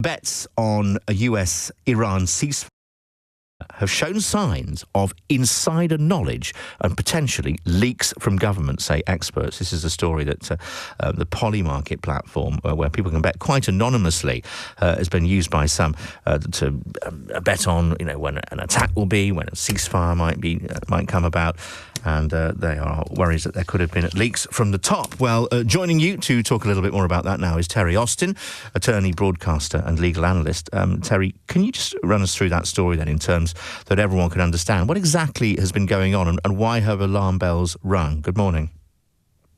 Bets on a US-Iran ceasefire have shown signs of insider knowledge and potentially leaks from government, say experts. This is a story that the Polymarket platform, where people can bet quite anonymously, has been used by some to bet on, when an attack will be, when a ceasefire might come about. And they are worried that there could have been leaks from the top. Well, joining you to talk a little bit more about that now is Terry Austin, attorney, broadcaster and legal analyst. Terry, can you just run us through that story then in terms that everyone can understand? What exactly has been going on and why have alarm bells rung? Good morning.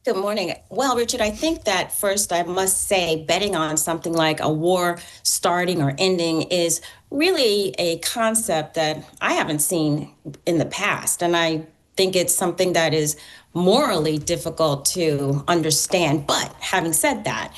Good morning. Well, Richard, I think that first I must say betting on something like a war starting or ending is really a concept that I haven't seen in the past. And I think it's something that is morally difficult to understand. But having said that,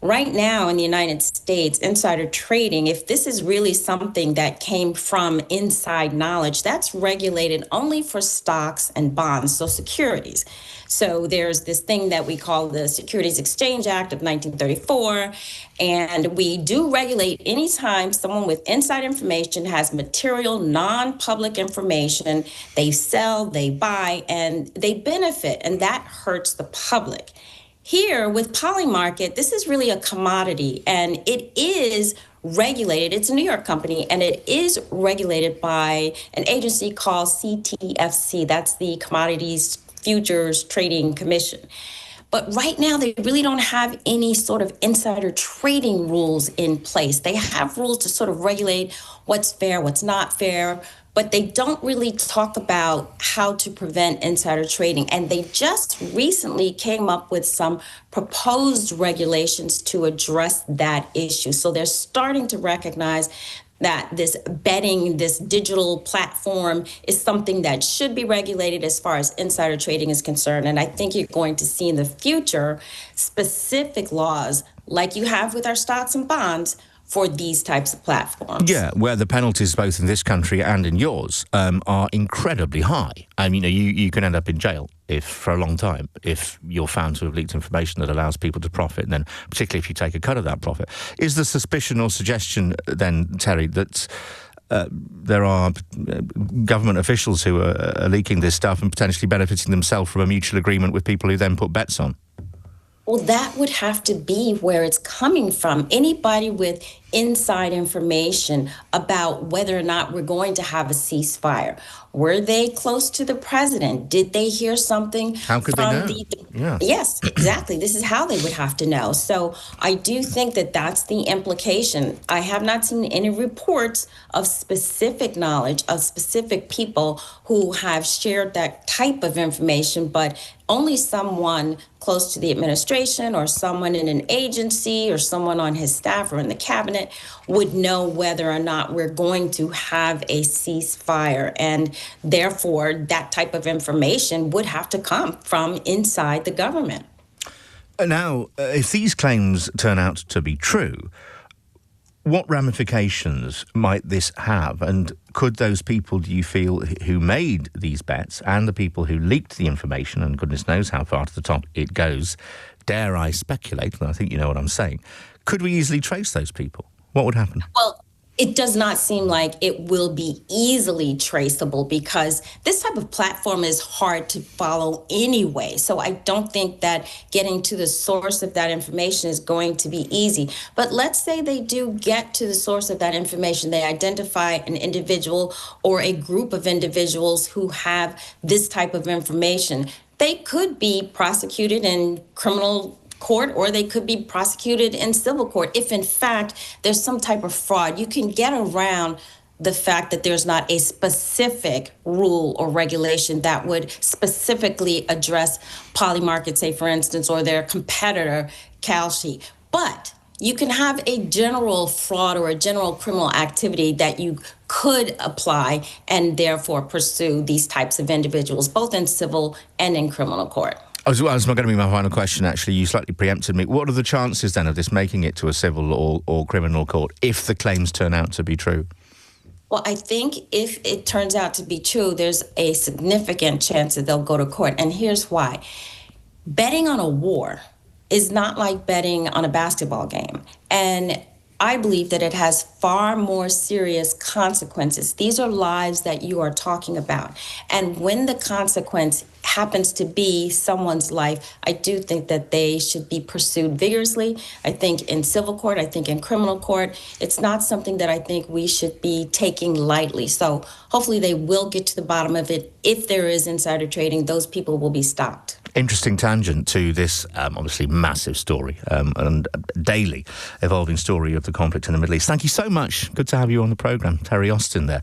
right now in the United States, insider trading, if this is really something that came from inside knowledge, that's regulated only for stocks and bonds, so securities. So there's this thing that we call the Securities Exchange Act of 1934, and we do regulate anytime someone with inside information has material, non-public information, they sell, they buy, and they benefit, and that hurts the public. Here with Polymarket, this is really a commodity, and it is regulated. It's a New York company, and it is regulated by an agency called CTFC. That's the Commodities Futures Trading Commission. But right now, they really don't have any sort of insider trading rules in place. They have rules to sort of regulate what's fair, what's not fair, but they don't really talk about how to prevent insider trading. And they just recently came up with some proposed regulations to address that issue. So they're starting to recognize that this betting, this digital platform is something that should be regulated as far as insider trading is concerned. And I think you're going to see in the future specific laws like you have with our stocks and bonds for these types of platforms. Yeah, where the penalties both in this country and in yours are incredibly high. I mean, you can end up in jail for a long time if you're found to have leaked information that allows people to profit, and then particularly if you take a cut of that profit. Is the suspicion or suggestion then, Terry, that there are government officials who are leaking this stuff and potentially benefiting themselves from a mutual agreement with people who then put bets on? Well, that would have to be where it's coming from. Anybody with inside information about whether or not we're going to have a ceasefire. Were they close to the president? Did they hear something? How could they know? Yeah. Yes, exactly. This is how they would have to know. So I do think that that's the implication. I have not seen any reports of specific knowledge of specific people who have shared that type of information, but only someone close to the administration or someone in an agency or someone on his staff or in the cabinet would know whether or not we're going to have a ceasefire. And therefore, that type of information would have to come from inside the government. Now, if these claims turn out to be true, what ramifications might this have? And could those people, do you feel, who made these bets and the people who leaked the information, and goodness knows how far to the top it goes, dare I speculate, and I think you know what I'm saying, could we easily trace those people? What would happen? Well, it does not seem like it will be easily traceable because this type of platform is hard to follow anyway. So I don't think that getting to the source of that information is going to be easy. But let's say they do get to the source of that information. They identify an individual or a group of individuals who have this type of information. They could be prosecuted in criminal court, or they could be prosecuted in civil court if in fact there's some type of fraud. You can get around the fact that there's not a specific rule or regulation that would specifically address Polymarket, say for instance, or their competitor, Kalshi. But you can have a general fraud or a general criminal activity that you could apply and therefore pursue these types of individuals, both in civil and in criminal court. That was going to be my final question, actually. You slightly preempted me. What are the chances, then, of this making it to a civil or criminal court if the claims turn out to be true? Well, I think if it turns out to be true, there's a significant chance that they'll go to court. And here's why. Betting on a war is not like betting on a basketball game. And I believe that it has far more serious consequences. These are lives that you are talking about. And when the consequence happens to be someone's life, I do think that they should be pursued vigorously. I think in civil court, I think in criminal court, it's not something that I think we should be taking lightly. So hopefully they will get to the bottom of it. If there is insider trading, those people will be stopped. Interesting tangent to this obviously massive story and daily evolving story of the conflict in the Middle East. Thank you so much. Good to have you on the programme. Terry Austin there.